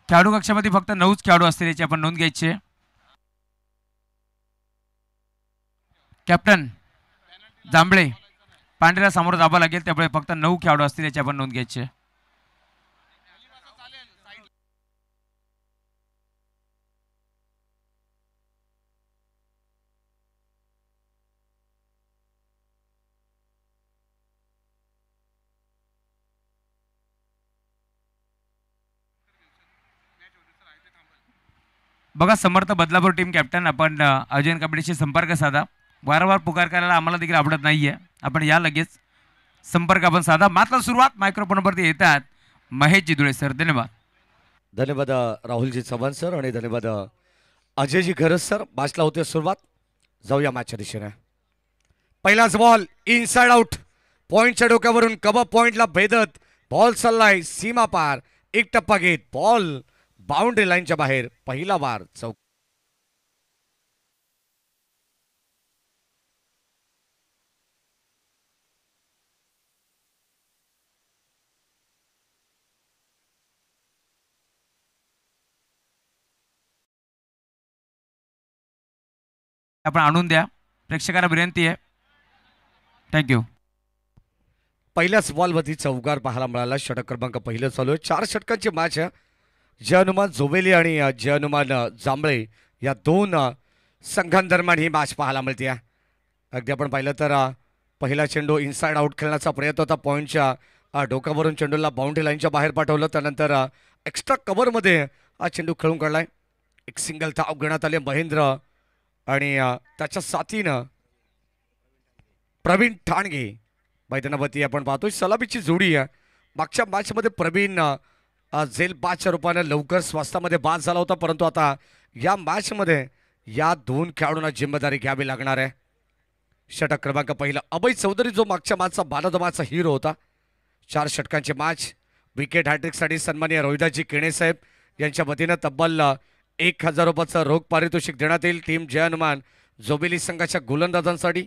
खेळाडू कक्षामध्ये फक्त 9च खेळाडू असतील याची आपण नोंद घ्यायची आहे. कॅप्टन जांभळे पांढऱ्याला समोर जावं लागेल, त्यामुळे फक्त 9 खेळाडू असतील याची आपण नोंद घ्यायची आहे. बघा समर्थ बदलापूर टीम कॅप्टन, आपण आयोजन कमिटीशी संपर्क साधा. वारंवार पुकार करायला आम्हाला देखील आवडत नाहीये, आपण या लगेच संपर्क आपण साधा. मात्र सुरुवात मायक्रोफोनवरती येतात महेश जिदुळे सर. धन्यवाद. धन्यवाद राहुलजी चव्हाण सर आणि धन्यवाद अजयजी खरस सर. मॅचला होते सुरुवात. जाऊया मॅचच्या दिशेने. पहिलाच बॉल इनसाइड आउट. पॉइंटच्या डोक्यावरून कबा पॉइंटला भेदत बॉल चाललाय सीमा पार. एक टप्पा घेत बॉल बाउंड्री लाईनच्या बाहेर. पहिला वार चौक. आपण आणून द्या, प्रेक्षकांना विनंती आहे. थँक्यू. पहिल्याच बॉलवरती चौकार पाहायला मिळाला. षटक क्रमांक पहिलं चालू आहे. 4 षटकांची मॅच आहे. जय हनुमान जोबेली आणि जय हनुमान जांभळे या दोन संघांदरम्यान ही मॅच पाहायला मिळते. अगदी आपण पाहिलं तर पहिला चेंडू इनसाइड आउट खेळण्याचा प्रयत्न होता. पॉईंटच्या डोक्यावरून चेंडूला बाउंड्री लाईनच्या बाहेर पाठवलं. त्यानंतर एक्स्ट्रा कव्हरमध्ये हा चेंडू खेळून काढलाय. एक सिंगल धाव घेण्यात आले महेंद्र आणि त्याच्या साथीनं प्रवीण ठाणगे मैदानावरती आपण पाहतोय. सलामीची जोडी आहे. मागच्या मॅचमध्ये प्रवीण झेल बादच्या रूपाने लवकर स्वस्तामध्ये बाद झाला होता, परंतु आता या मॅचमध्ये या दोन खेळाडूंना जिम्मेदारी घ्यावी लागणार आहे. षटक क्रमांक पहिला अभय चौधरी जो मागच्या मॅचचा बालदमाचा हिरो होता. 4 षटकांची मॅच. विकेट हॅट्रिकसाठी सन्माननीय रोहिदासजी केणे साहेब यांच्या वतीनं तब्बल 1000 रुपयाचं रोख पारितोषिक देण्यात येईल टीम जय हनुमान जोबेली संघाच्या गोलंदाजांसाठी.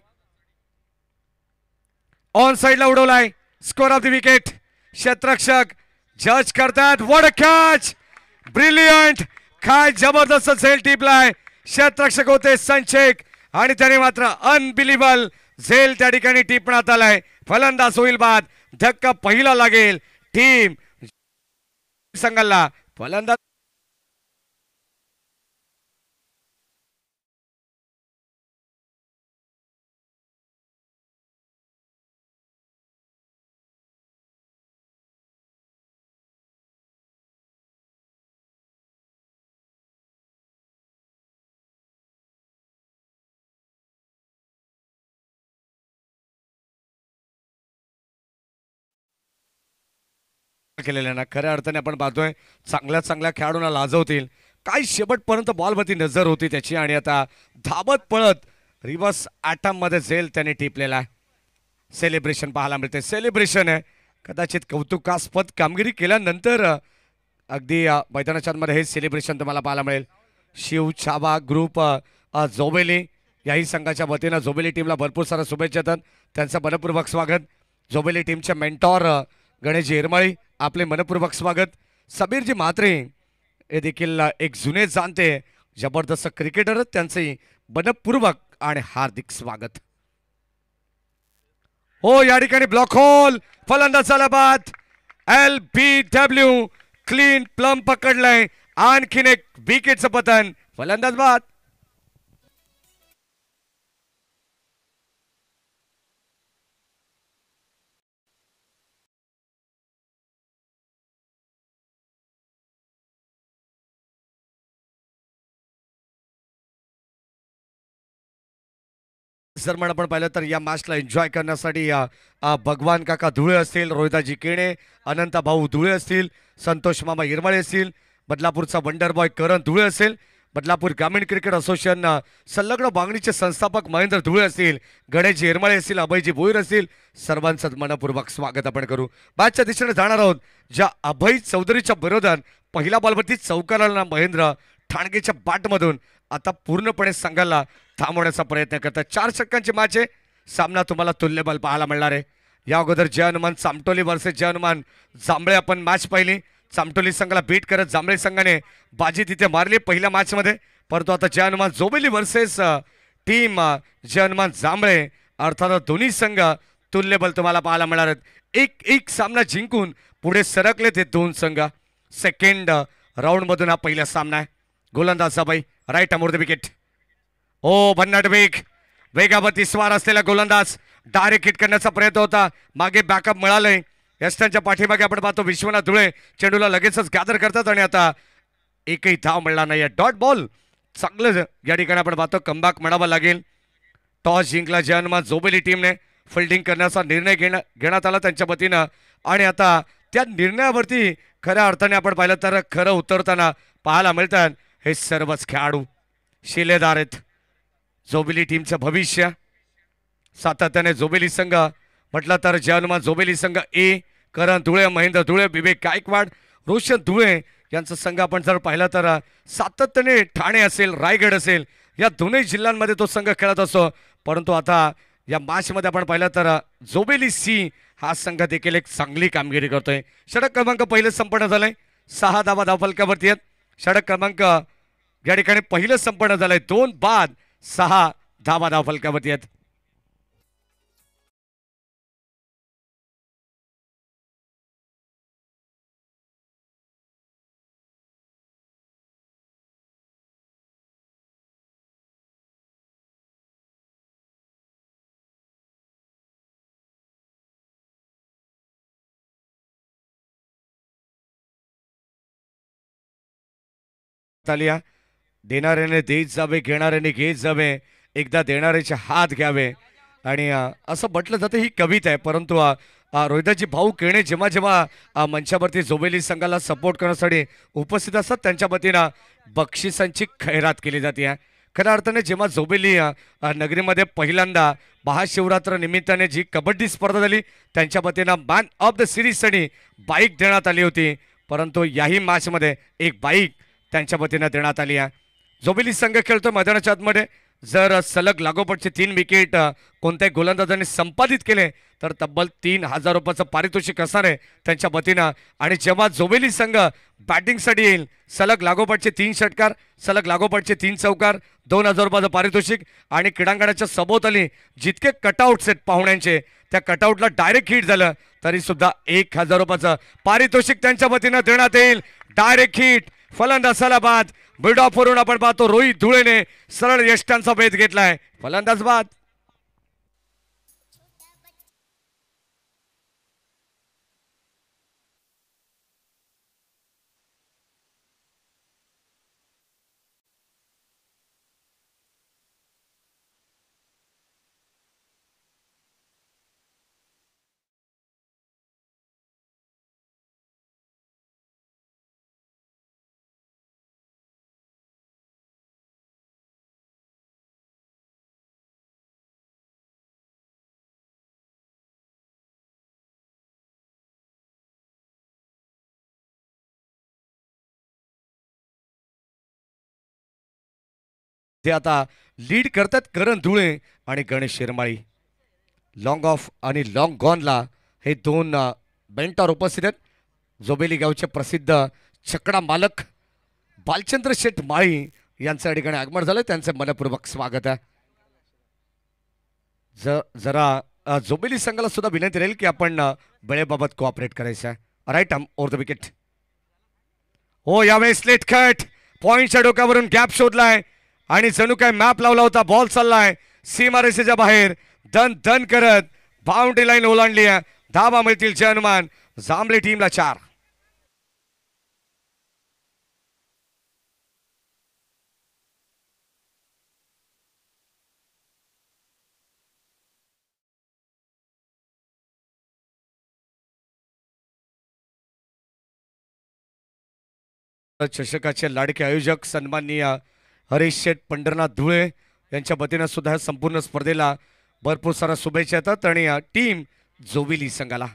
ऑन साइडला उडवलाय. Score off the wicket. क्षेत्ररक्षक जज करतात. What a catch. ब्रिलियंट. काय जबरदस्त झेल टिपलाय. क्षेत्ररक्षक होते संचेक आणि त्याने मात्र अनबिलिव्हल झेल त्या ठिकाणी टिपण्यात आलाय. फलंदाज होईल बाद. धक्का पहिला लागेल टीम संघाला. फलंदाज केलेल्या ना खऱ्या अर्थाने आपण पाहतोय चांगल्या चांगल्या खेळाडूंना लाजवतील. काय शेवटपर्यंत बॉलवरती नजर होती त्याची आणि आता धाबत पळत रिव्हर्स ॲटम मध्ये झेल त्याने टिपलेला आहे. सेलिब्रेशन पाहायला मिळते. सेलिब्रेशन आहे कदाचित कौतुकास्पद कामगिरी केल्यानंतर अगदी मैदानाच्या मध्ये हे सेलिब्रेशन तुम्हाला पाहायला मिळेल. शिव छाबा ग्रुप जोबेली याही संघाच्या वतीनं जोबेली टीमला भरपूर साऱ्या शुभेच्छा देतात. त्यांचं मनपूर्वक स्वागत. जोबेली टीमचे मेंटॉर गणेशजी हिरमाळी आपले मनपूर्वक स्वागत. समीरजी म्हात्रे हे देखील एक जुने जाणते जबरदस्त क्रिकेटर. त्यांचे मनपूर्वक आणि हार्दिक स्वागत. हो या ठिकाणी ब्लॉक होल. फलंदाज झाला बाद. LBW क्लीन प्लम पकडलाय. आणखीन एक विकेटचं पतन. फलंदाज बाद. जर म्हणून आपण पाहिलं तर या मॅचला एन्जॉय करण्यासाठी भगवान काका धुळे असतील, रोहिदाजी केणे, अनंता भाऊ धुळे असतील, संतोष मामा हिरमाळे असतील, बदलापूरचा वंडर बॉय करण धुळे असेल, बदलापूर ग्रामीण क्रिकेट असोसिएशन संलग्न बांगणीचे संस्थापक महेंद्र धुळे असतील, गणेशजी हिरमाळे असतील, अभयजी भोईर असतील, सर्वांचं मनपूर्वक स्वागत आपण करू. मॅचच्या दिशेने जाणार आहोत. ज्या अभय चौधरीच्या विरोधात पहिल्या बॉलवरती चौकाराला महेंद्र ठाणगेच्या बॅटमधून आता पूर्णपणे संघाला थांबवण्याचा प्रयत्न करतात. 4 षटकांची मॅच आहे. सामना तुम्हाला तुल्यबल पाहायला मिळणार आहे. या अगोदर जय हनुमान चामटोली वर्सेस जय हनुमान जांभळे आपण मॅच पाहिली. चामटोली संघाला बीट करत जांभळे संघाने बाजी तिथे मारली पहिल्या मॅचमध्ये. परंतु आता जय हनुमान जोबेली वर्सेस टीम जय हनुमान जांभळे अर्थात दोन्ही संघ तुल्यबल तुम्हाला पाहायला मिळणार आहेत. एक एक सामना जिंकून पुढे सरकले ते दोन संघ. सेकंड राऊंड मधून हा पहिला सामना आहे. गोलंदाज सबाई राईट अमोर द विकेट. ओ भन्नाट वेगावरती स्वार असलेला गोलंदाज डायरेक्ट हिट करण्याचा प्रयत्न होता. मागे बॅकअप मिळालंय. यष्टांच्या पाठीमागे आपण पाहतो विश्वनाथ धुळे चेंडूला लगेचच गॅदर करतात आणि आता एकही धाव मिळणार नाही. डॉट बॉल चांगलं या ठिकाणी आपण पाहतो कमबॅक म्हणावं लागेल. टॉस जिंकला जय हनुमान जोबेली टीमने. फिल्डिंग करण्याचा निर्णय घेण्यात आला त्यांच्या वतीनं आणि आता त्या निर्णयावरती खऱ्या अर्थाने आपण पाहिलं तर खरं उतरताना पाहायला मिळतात हे सर्वच खेळाडू शिलेदार आहेत. जोबेली टीमचं भविष्य सातत्याने जोबेली संघ म्हटलं तर जय हनुमान जोबेली संघ ए करण धुळे महेंद्र धुळे विवेक गायकवाड रोशन धुळे यांचा संघ आपण जर पाहिलं तर सातत्याने ठाणे असेल रायगड असेल या दोन्ही जिल्ह्यांमध्ये तो संघ खेळत असतो. परंतु आता या मॅचमध्ये आपण पाहिलं तर जोबेली सी हा संघ देखील एक चांगली कामगिरी करतोय. षटक क्रमांक पहिले संपन्न झालंय. 6 धावा धावफलकावरती आहेत. षटक क्रमांक या ठिकाणी पहिलं संपन्न झालंय. 2 बाद 6 धावा धावफलकावरती आहेत. तालिया देणाऱ्याने देत जावे घेणाऱ्याने घेत जावे एकदा देणाऱ्याचे हात घ्यावे आणि असं म्हटलं जातं ही कविता आहे. परंतु रोहिदाजी भाऊ केणे जेव्हा जेव्हा मंचावरती जोबेली संघाला सपोर्ट करण्यासाठी उपस्थित असतात त्यांच्या वतीनं बक्षिसांची खैरात केली जाते. खऱ्या अर्थाने जेव्हा जोबेली नगरीमध्ये पहिल्यांदा महाशिवरात्र निमित्ताने जी कबड्डी स्पर्धा झाली त्यांच्या वतीनं मॅन ऑफ द सिरीजसाठी बाईक देण्यात आली होती. परंतु याही मॅचमध्ये एक बाईक त्यांच्या वतीनं देण्यात आली आहे. जोबेली संघ खेळतो मैदानाच्या आतमध्ये. जर सलग लागोपाठचे 3 विकेट कोणत्याही गोलंदाजांनी संपादित केले तर तब्बल 3000 रुपयाचं पारितोषिक असणार आहे त्यांच्या वतीनं. आणि जेव्हा जोबेली संघ बॅटिंगसाठी येईल सलग लागोपाठचे 3 षटकार सलग लागोपाठचे 3 चौकार 2000 रुपयाचं पारितोषिक आणि क्रीडांगणाच्या सभोवताली जितके कटआउट्स आहेत पाहुण्यांचे त्या कटआउटला डायरेक्ट हिट झालं तरी सुद्धा 1000 रुपयाचं पारितोषिक त्यांच्या वतीनं देण्यात येईल. डायरेक्ट हिट फलंदाजाला बाद. मिड ऑफ वरून आपण पाहतो रोहित धुळेने सरळ यष्टांचा भेद घेतलाय. फलंदाज बाद. ते आता लीड करतात करण धुळे आणि गणेश शिरमाळी. लॉंग ऑफ आणि लॉंग गॉनला हे 2 बेंटावर उपस्थित आहेत. जोबेली गावचे प्रसिद्ध छकडा मालक बालचंद्र शेठ माळी यांच्या ठिकाणी आगमन झालं. त्यांचं मनपूर्वक स्वागत आहे. जरा जोबेली संघाला सुद्धा विनंती राहील की आपण वेळेबाबत कोऑपरेट करायचं आहे. Right over the wicket. हो यावेळेस लेट कट पॉइंटच्या डोक्यावरून गॅप शोधलाय आणि जणू काय मॅप लावला होता. बॉल चाललाय सीमारेषेच्या बाहेर दन दन करत बाउंड्री लाईन ओलांडली आहे. धावा मिळतील जय हनुमान जांभळे टीमला 4. चषकाचे लाडके आयोजक सन्माननीय हरीश शेठ पंढरनाथ धुळे यांच्या वतीनं सुद्धा संपूर्ण स्पर्धेला भरपूर सारा शुभेच्छा येतात. आणि टीम जोबेली संघाला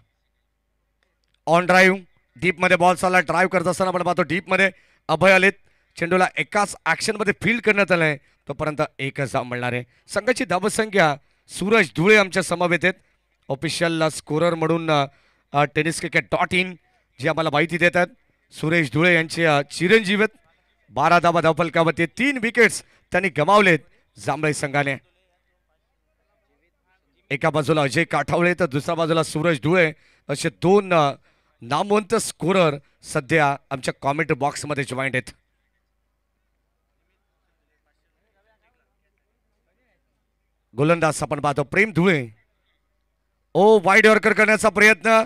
ऑन ड्राईव्ह डीपमध्ये बॉल चालला. ड्राईव्ह करत असताना आपण पाहतो डीपमध्ये अभय आलेत. चेंडूला एकाच ॲक्शनमध्ये फील्ड करण्यात आलंय. तोपर्यंत 1 धाव मिळणार आहे. संघाची धावसंख्या सूरज धुळे आमच्या समवेत आहेत. ऑफिशियल स्कोरर म्हणून tenniscricket.in जी आम्हाला माहिती देतात. सुरेश धुळे यांचे चिरंजीव आहेत. 12 धावा धावफलकावरती 3 विकेट्स त्यांनी गमावलेत जांभळे संघाने. एका बाजूला अजय काठावळे तर दुसऱ्या बाजूला सूरज धुळे असे दोन नामवंत स्कोरर सध्या आमच्या कॉमेंट बॉक्समध्ये जॉईंट आहेत. गोलंदाज आपण पाहतो प्रेम धुळे. ओ वाईड यॉर्कर करण्याचा प्रयत्न,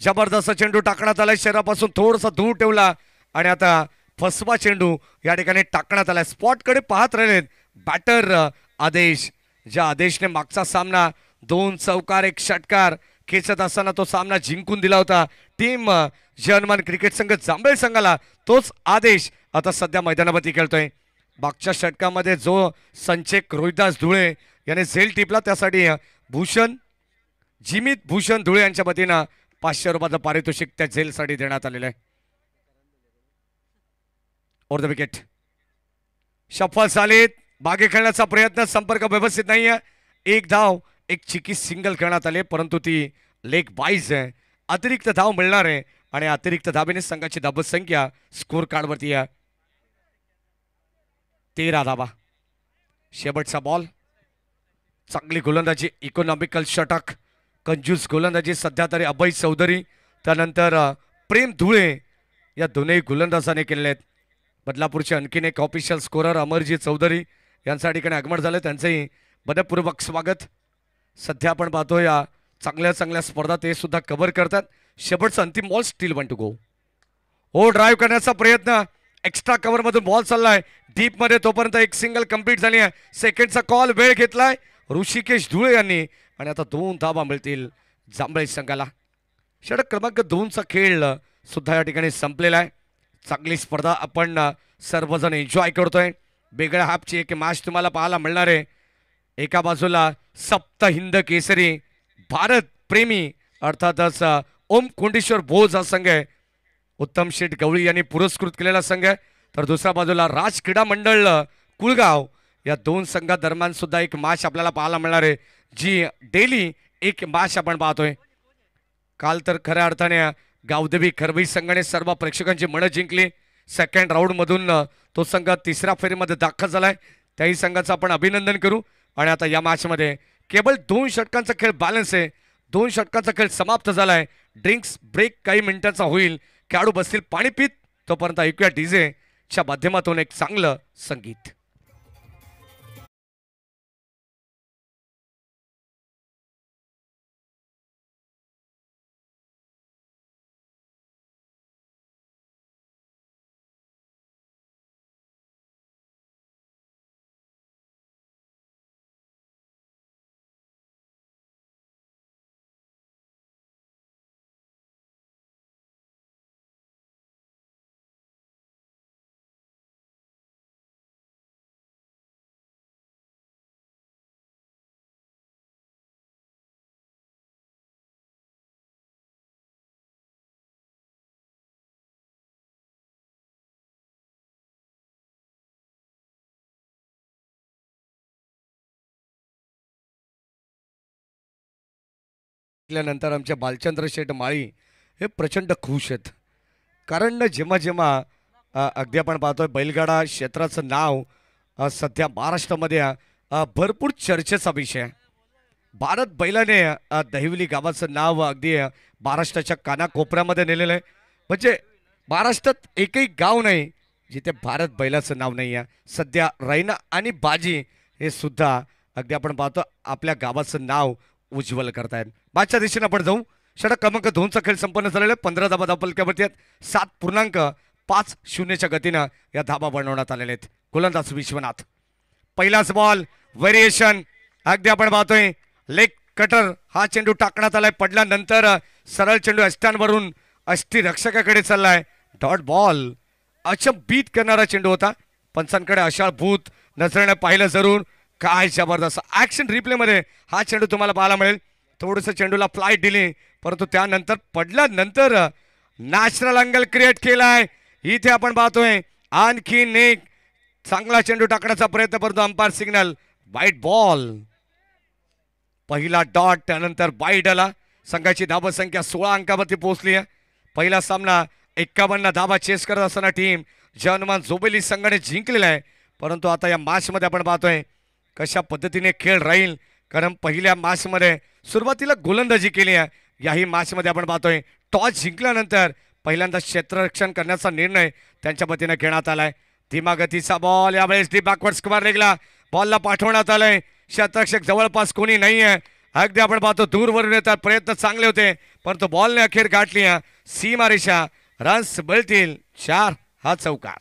जबरदस्त चेंडू टाकण्यात आलाय, शरीरापासून थोडासा दूर ठेवला आणि आता फसवा चेंडू या ठिकाणी टाकण्यात आलाय. स्पॉटकडे पाहत राहिलेत बॅटर आदेश, ज्या आदेशने मागचा सामना 2 चौकार 1 षटकार खेचत असताना तो सामना जिंकून दिला होता टीम जनमान क्रिकेट संघ जांभळे संघाला. तोच आदेश आता सध्या मैदानावरती खेळतोय. मागच्या षटकामध्ये जो संचेक रोहिदास धुळे याने झेल टिपला त्यासाठी भूषण जिमित भूषण धुळे यांच्या वतीनं 500 रुपयाचं पारितोषिक त्या झेलसाठी देण्यात आलेलं आहे. ओव्हर द विकेट शफल झालेत. मागे खेळण्याचा प्रयत्न, संपर्क व्यवस्थित नाहीये. 1 धाव 1 चिकी सिंगल खेळण्यात आले परंतु ती लेग बाईज आहे. अतिरिक्त धाव मिळणार आहे आणि अतिरिक्त धावेने संघाची धाबत संख्या स्कोर कार्डवरती आहे 13 धावा. शेवटचा बॉल. चांगली गोलंदाजी, इकॉनॉमिकल षटक, कंजूस गोलंदाजी सध्या तरी अभय चौधरी त्यानंतर प्रेम धुळे या दोन्ही गोलंदाजाने केलेले आहेत. बदलापूरचे आणखीन एक ऑफिशियल स्कोरर अमरजीत चौधरी यांच्या ठिकाणी आगमन झालं, त्यांचंही मनपूर्वक स्वागत. सध्या आपण पाहतो या चांगल्या चांगल्या स्पर्धा ते सुद्धा कव्हर करतात. शेवटचा अंतिम बॉल स्टील 1 टू गो. हो ड्राईव्ह करण्याचा प्रयत्न, एक्स्ट्रा कव्हर मधून बॉल चाललाय डीप मध्ये, तोपर्यंत 1 सिंगल कंप्लीट झाली आहे. सेकंडचा कॉल वेळ घेतलाय ऋषिकेश धुळे यांनी आणि आता 2 धावा मिळतील जांभळे संघाला. षटक क्रमांक 2चा खेळ सुद्धा या ठिकाणी संपलेला आहे. चांगली स्पर्धा आपण सर्वजण एन्जॉय करतोय. वेगळ्या हाफची एक मॅच तुम्हाला पाहायला मिळणार आहे. एका बाजूला सप्त हिंद केसरी भारत प्रेमी अर्थातच ओम कोंडेश्वर भोज हा संघ आहे, उत्तम शेठ गवळी यांनी पुरस्कृत केलेला संघ आहे. तर दुसऱ्या बाजूला राज क्रीडा मंडळ कुळगाव या 2 संघादरम्यान सुद्धा एक मॅच आपल्याला पाहायला मिळणार आहे, जी डेली एक मॅच आपण पाहतोय. काल तर खऱ्या अर्थाने गावदेवी खरबी संघाने सर्व प्रेक्षकांची मनं जिंकली. सेकंड राऊंडमधून तो संघ 3ऱ्या फेरीमध्ये दाखल झालाय, त्याही संघाचं आपण अभिनंदन करू. आणि आता या मॅचमध्ये केवळ 2 षटकांचा खेळ बॅलन्स आहे. 2 षटकांचा खेळ समाप्त झालाय. ड्रिंक्स ब्रेक काही मिनिटांचा होईल, खेळाडू बसतील पाणी पित, तोपर्यंत ऐकूया डीजे च्या माध्यमातून एक चांगलं संगीत. नंतर आमच्या बालचंद्र शेठ माळी हे प्रचंड खुश आहेत, कारण जेव्हा जेव्हा अगदी आपण पाहतोय बैलगाडा क्षेत्राचं नाव सध्या महाराष्ट्रामध्ये भरपूर चर्चेचा विषय आहे. भारत बैलाने दहिवली गावाचं नाव अगदी महाराष्ट्राच्या कानाकोपऱ्यामध्ये नेलेलं आहे. म्हणजे महाराष्ट्रात एकही गाव नाही जिथे भारत बैलाचं नाव नाही आहे. सध्या रैना आणि बाजी हे सुद्धा अगदी आपण पाहतो आपल्या गावाचं नाव उज्ज्वल करतायत. मागच्या दिशेने आपण जाऊ. षटक क्रमांक 2चा खेळ संपन्न झालेला आहे. 15 धाबा धावफलकावरती आहेत. 7.50 गतीनं या धाबा बनवण्यात आलेल्या आहेत. गोलंदाज विश्वनाथ. पहिलाच बॉल व्हेरिएशन अगदी आपण पाहतोय लेग कटर हा चेंडू टाकण्यात आलाय. पडल्यानंतर सरळ चेंडू अष्टांवरून अष्टी रक्षकाकडे चाललाय. डॉट बॉल अचंबित करणारा चेंडू होता. पंचांकडे अशाळभूत नजरेने पाहिलं जरूर. काय जबरदस्त ऍक्शन रिप्ले मध्ये हा चेंडू तुम्हाला पाहायला मिळेल. थोडंसं चेंडूला फ्लाईट दिली परंतु त्यानंतर पडल्यानंतर नॅचरल अँगल क्रिएट केलाय. इथे आपण पाहतोय आणखीन एक चांगला चेंडू टाकण्याचा प्रयत्न परंतु अंपायर सिग्नल वाईट बॉल. पहिला डॉट त्यानंतर वाईट आला. संघाची धावसंख्या 16 अंकावरती पोहोचली आहे. पहिला सामना 51 धावा चेस करत असताना टीम जनमान जोबेली संघाने जिंकलेला आहे. परंतु आता या मॅचमध्ये आपण पाहतोय कशा पद्धतीने खेळ राहील. कारण पहिल्या मॅचमध्ये सुरुवातीला गोलंदाजी केली आहे. याही मॅचमध्ये आपण पाहतोय टॉस जिंकल्यानंतर पहिल्यांदा क्षेत्ररक्षण करण्याचा निर्णय त्यांच्या वतीने घेण्यात आलाय. धीमा गतीचा बॉल यावेळेस डी बॅकवर्ड स्क्वेअर लेगला बॉलला पाठवण्यात आलंय. क्षेत्ररक्षक जवळपास कोणी नाही आहे. अगदी आपण पाहतो दूरवरून येतात. प्रयत्न चांगले होते परंतु बॉलने अखेर गाठली सीमारेषा. रन्स मिळतील 4 हा चौकार.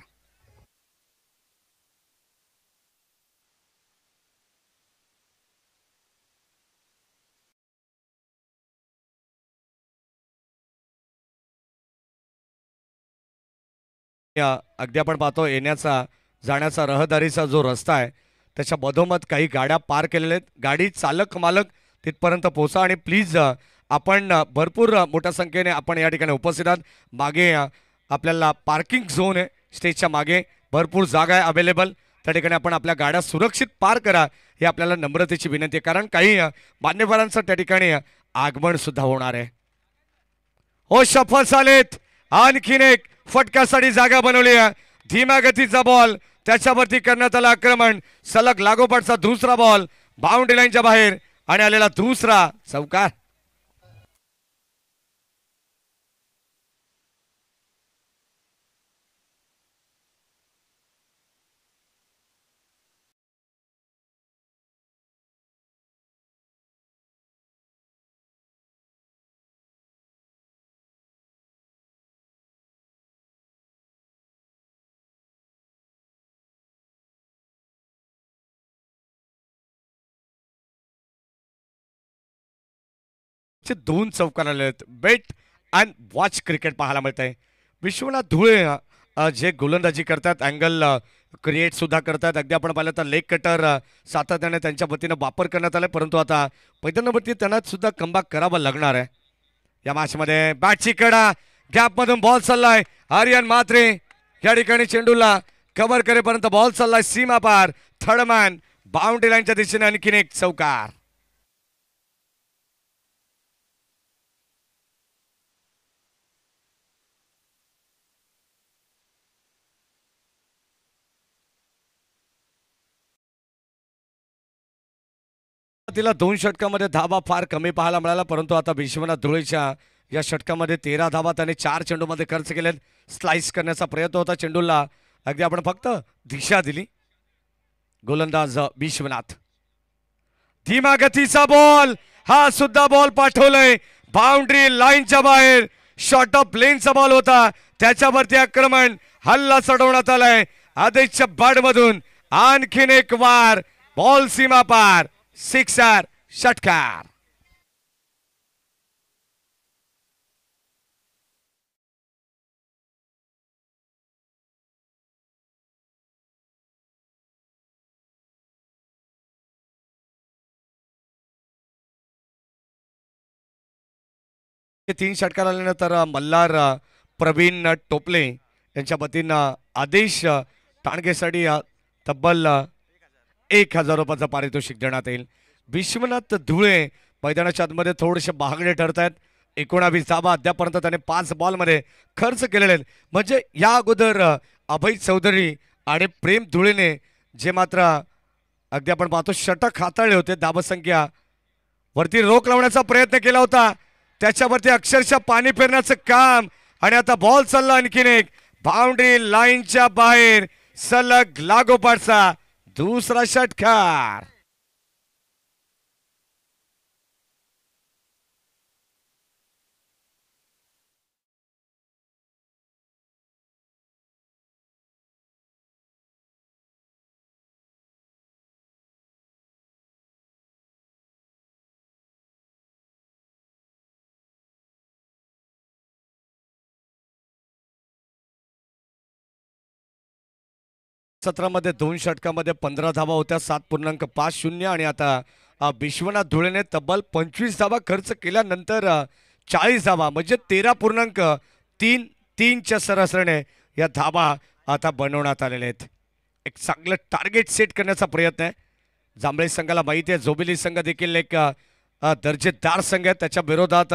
अगदी आपण पाहतो येण्याचा जाण्याचा रहदारीचा जो रस्ता आहे त्याच्या मधोमध काही गाड्या पार केलेल्या आहेत. गाडी चालक मालक तिथपर्यंत पोहोचा आणि प्लीज आपण भरपूर मोठ्या संख्येने आपण या ठिकाणी उपस्थित आहात. मागे आपल्याला पार्किंग झोन आहे. स्टेजच्या मागे भरपूर जागा आहे अवेलेबल. त्या ठिकाणी आपण आपल्या गाड्या सुरक्षित पार करा ही आपल्याला नम्रतेची विनंती आहे. कारण काही मान्यवरांचं त्या ठिकाणी आगमन सुद्धा होणार आहे. हो सफल झालेत. आणखीन एक फटक्यासाठी जागा बनवली आहे. धीम्या गतीचा बॉल त्याच्यावरती करण्यात आला आक्रमण. सलग लागोपाठचा दुसरा बॉल बाउंड्री लाईनच्या बाहेर आणि आलेला दुसरा चौकार. दोन चौकार आले आहेत. बेट अँड वॉच क्रिकेट पाहायला मिळत आहे. विश्वनाथ धुळे जे गोलंदाजी करतात अँगल क्रिएट सुद्धा करतात. अगदी आपण पाहिलं तर लेग कटर सातत्याने त्यांच्या वतीनं वापर करण्यात आला. परंतु आता पैदनावरती त्यांना सुद्धा कमबॅक करावा लागणार आहे. या मॅचमध्ये बॅटची कडा गॅपमधून बॉल चाललाय. आर्यन म्हात्रे या ठिकाणी चेंडूला कव्हर करेपर्यंत बॉल चाललाय सीमा पार. थर्ड मॅन बाउंड्री लाईनच्या दिशेने आणखीन एक चौकार. तिला 2 षटकामध्ये धावा फार कमी पाहायला मिळाला. परंतु आता विश्वनाथ धुळेच्या या षटकामध्ये 13 धावा त्याने 4 चेंडूमध्ये खर्च केले. स्लाइस करण्याचा प्रयत्न होता चेंडूला. अगदी आपण फक्त दिशा दिली. गोलंदाज विश्वनाथ. धीमा गतीचा बॉल हा सुद्धा बॉल पाठवलाय बाउंड्री लाईनच्या बाहेर. शॉर्ट ऑफ लेनचा बॉल होता त्याच्यावरती आक्रमण हल्ला चढवण्यात आलाय. आदेशच्या बॅट मधून आणखीन एक वार. बॉल सीमा पार. सिक्सर षटकार. तीन षटकार आल्यानंतर मल्हार प्रवीण टोपले यांच्या वतीनं आदेश टाणगेसाठी तब्बल 1000 रुपयाचं पारितोषिक देण्यात येईल. विश्वनाथ धुळे मैदानाच्या आतमध्ये थोडेसे महागडे ठरत आहेत. 19 धावा अद्यापर्यंत त्याने 5 बॉलमध्ये खर्च केलेले आहेत. म्हणजे या अगोदर अभय चौधरी आणि प्रेम धुळेने जे मात्र अगदी आपण पाहतो षटक हाताळले होते. धावसंख्या वरती रोख लावण्याचा प्रयत्न केला होता. त्याच्यावरती अक्षरशः पाणी फेरण्याचं काम. आणि आता बॉल चालला आणखीन एक बाउंड्री लाईनच्या बाहेर. सलग लागोपाठचा दुसरा षटकार. सत्रामध्ये 2 षटकामध्ये 15 धावा होत्या. 7.50 आणि आता विश्वनाथ धुळेने तब्बल 25 धावा खर्च केल्यानंतर 40 धावा म्हणजे 13.33च्या सरासरीने या धावा आता बनवण्यात आलेल्या आहेत. एक चांगलं टार्गेट सेट करण्याचा प्रयत्न आहे. जांभळे संघाला माहिती आहे जोबेली संघ देखील एक दर्जेदार संघ आहे. त्याच्या विरोधात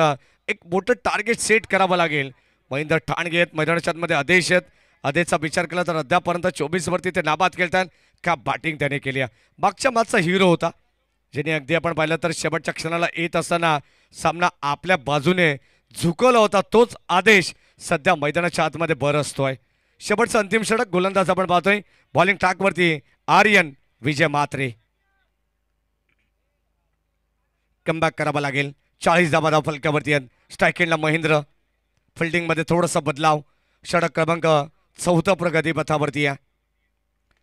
एक मोठं टार्गेट सेट करावं लागेल. महेंद्र ठाणगे आहेत मैदानाच्या आतमध्ये आदेश आहेत. आदेशचा विचार केला तर अद्यापर्यंत 24 वरती ते नाबाद खेळतात. का बॅटिंग त्याने केली आहे. मागच्या मॅचचा हिरो होता ज्याने अगदी आपण पाहिलं तर शेवटच्या क्षणाला येत असताना सामना आपल्या बाजूने झुकवला होता. तोच आदेश सध्या मैदानाच्या आतमध्ये बरसतोय. शेवटचं अंतिम षटक गोलंदाज आपण पाहतोय. बॉलिंग ट्रॅकवरती आर्यन विजय म्हात्रे. कमबॅक करावा लागेल. 40 धावा धाव फलकावरती आहेत. स्ट्रायकिंगला महेंद्र. फिल्डिंगमध्ये थोडासा बदलाव. षटक क्रमांक 4 प्रगती पथावरती आहे.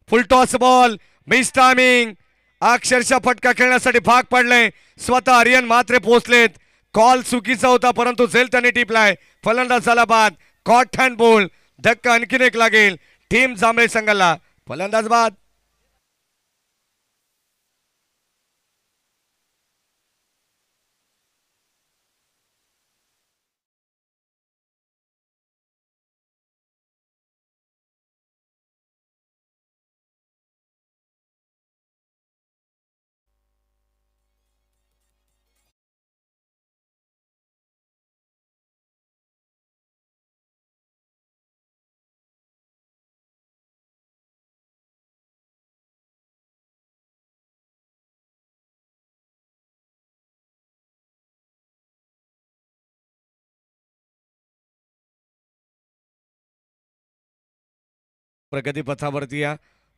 फुल टॉस बॉल मिस टायमिंग. अक्षरशः फटका खेळण्यासाठी भाग पडले. स्वतः आर्यन म्हात्रे पोहोचलेत. कॉल चुकीचा होता परंतु झेल त्याने टिपलाय. फलंदाज झाला बाद. Caught and bowled. धक्का आणखीन एक लागेल टीम जांभळे संघाला. फलंदाज बाद. प्रगती पथावरती या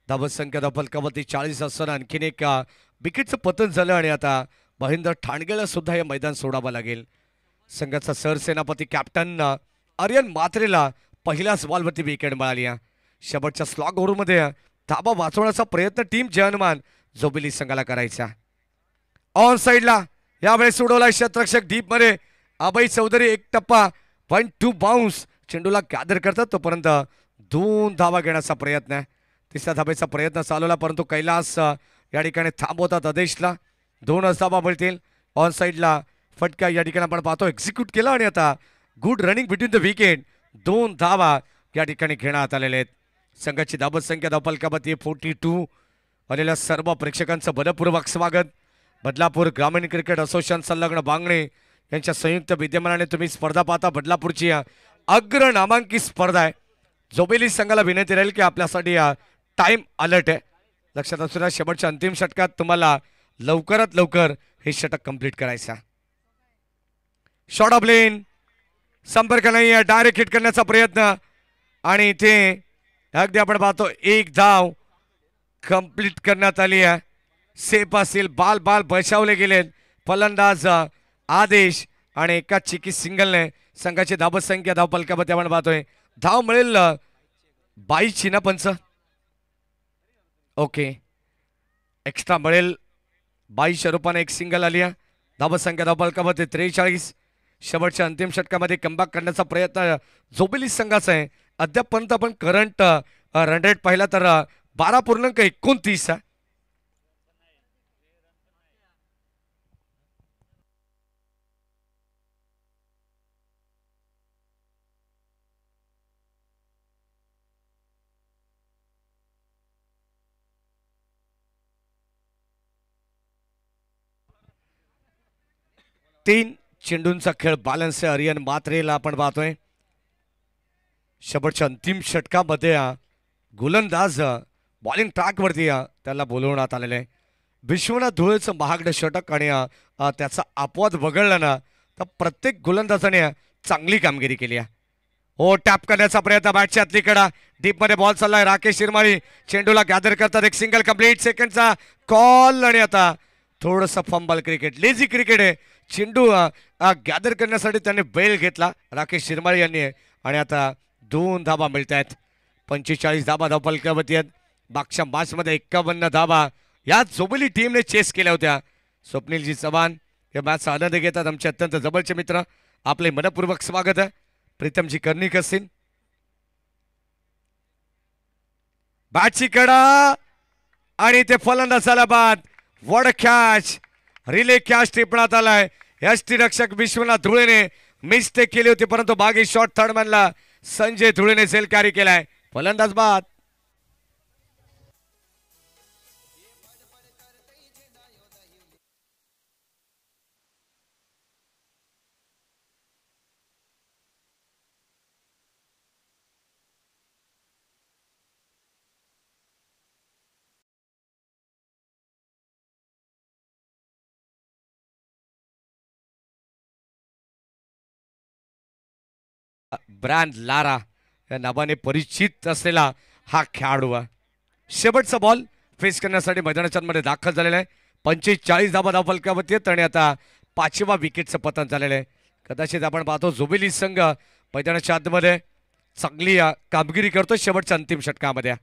धावत संख्या फलकावरती 40 असताना आणखीन एक विकेटचं पतन झालं आणि आता महेंद्र ठाणगेला सुद्धा हे मैदान सोडावं लागेल. संघाचा सरसेनापती कॅप्टन आर्यन म्हात्रेला पहिल्याच बॉलवरती विकेट मिळाली. शेवटच्या स्लॉग ओव्हरमध्ये धाबा वाचवण्याचा प्रयत्न टीम जयनमान जोबिली संघाला करायचा. ऑन साईडला यावेळेस उडवला क्षेत्ररक्षक डीप मध्ये. अभय चौधरी एक टप्पा 1-2 बाउन्स चेंडूला गॅदर करतात. तोपर्यंत 2 धावा घेण्याचा प्रयत्न आहे. तिसऱ्या धावेचा प्रयत्न चालवला परंतु कैलास या ठिकाणी थांबवतात आदेशला. 2 धावा मिळतील. ऑन साईडला फटका या ठिकाणी आपण पाहतो एक्झिक्यूट केला आणि आता good running between the wicket. 2 धावा या ठिकाणी घेण्यात आलेले आहेत. संघाची धावत संख्या धावफलकावरती 42. आलेल्या सर्व प्रेक्षकांचं मनपूर्वक स्वागत. बदलापूर ग्रामीण क्रिकेट असोसिएशन संलग्न बांगणे यांच्या संयुक्त विद्यमानाने तुम्ही स्पर्धा पाहता. बदलापूरची अग्र नामांकित स्पर्धा आहे. जोबेली संघाला विनंती राहील की आपल्यासाठी टाइम अलर्ट आहे. लक्षात असू द्या शेवटच्या अंतिम षटकात तुम्हाला लवकरात लवकर हे षटक कंप्लीट करायचं. शॉर्ट ऑफ लेन संपर्क नाही आहे. डायरेक्ट हिट करण्याचा प्रयत्न आणि इथे अगदी आपण पाहतो 1 धाव कंप्लीट करण्यात आली आहे. सेफ असेल. बाल बचावले गेलेत. फलंदाज आदेश आणि एका चिकी सिंगलने संघाची धावत संख्या धावफलकावरती आपण पाहतोय. धाव मिळेल 22 ना पंच. ओके एक्स्ट्रा मिळेल 22 रूपाने एक सिंगल आली आहे. धावत संख्या धावफलकावरती 43. शेवटच्या अंतिम षटकामध्ये कमबॅक करण्याचा प्रयत्न जोबिली संघाचा आहे. अद्यापपर्यंत आपण करंट रन रेट पाहिला तर 12.29 आहे. तीन चेंडूंचा खेळ बॅलन्स आहे. आर्यन म्हात्रेला आपण पाहतोय. शेवटच्या अंतिम षटकामध्ये गोलंदाज बॉलिंग ट्रॅकवरती त्याला बोलवण्यात आलेलं आहे. विश्वनाथ धुळेचं महागडं षटक आणि त्याचा अपवाद वगळला ना तर प्रत्येक गोलंदाजाने चांगली कामगिरी केली आहे. हो टॅप करण्याचा प्रयत्न बॅटच्या आतली कडा. डीपमध्ये बॉल चाललाय. राकेश शिरमाळी चेंडूला गॅदर करतात. एक सिंगल कंप्लीट. सेकंडचा कॉल आणि आता थोडंसं फंबल क्रिकेट लेझी क्रिकेट आहे. चेंडू गॅदर करण्यासाठी त्यांनी बैल घेतला राकेश शिरमाळी यांनी आणि आता 2 धावा मिळत आहेत. 45 धावा धावफलकावरती आहेत. मागच्या मॅचमध्ये 51 धावा या जोबेली टीमने चेस केल्या होत्या. स्वप्नीलजी चव्हाण या मॅचचा आनंद घेतात. आमचे अत्यंत जवळचे मित्र आपले मनपूर्वक स्वागत आहे. प्रीतमजी कर्णिक असतील. बॅटची कडा आणि ते फलंदाजाला बाद. वड कॅच रिले कॅच टिपण्यात आलाय. यष्टीरक्षक विश्वनाथ धुळेने मिस्टेक केली होती परंतु बागी शॉट थर्डमॅनला संजय धुळेने झेल कॅरी केलाय. फलंदाज बाद. ब्रँड लारा या नावाने परिचित असलेला हा खेळाडू आहे. शेवटचा बॉल फेस करण्यासाठी मैदानाच्या मध्ये दाखल झालेला आहे. 45 धावा धावफलकावरती आहेत आणि आता 5व्या विकेटचं पतन झालेलं आहे. कदाचित आपण पाहतो जुबिली संघ मैदानाच्या आतमध्ये चांगली कामगिरी करतो शेवटच्या अंतिम षटकामध्ये.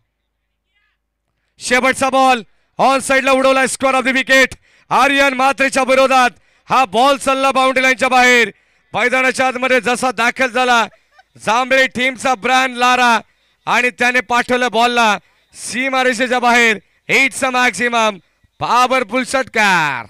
शेवटचा बॉल ऑन साइडला उडवला. Square off the wicket Aryan म्हात्रेच्या विरोधात हा बॉल चालला बाउंड्री लाईनच्या बाहेर. मैदानाच्या आतमध्ये जसा दाखल झाला जांभळे टीमचा ब्रँड लारा आणि त्याने पाठवलं बॉलला सीमारेषेच्या बाहेर. इट्स अ मॅक्सिमम पॉवरफुल षटकार.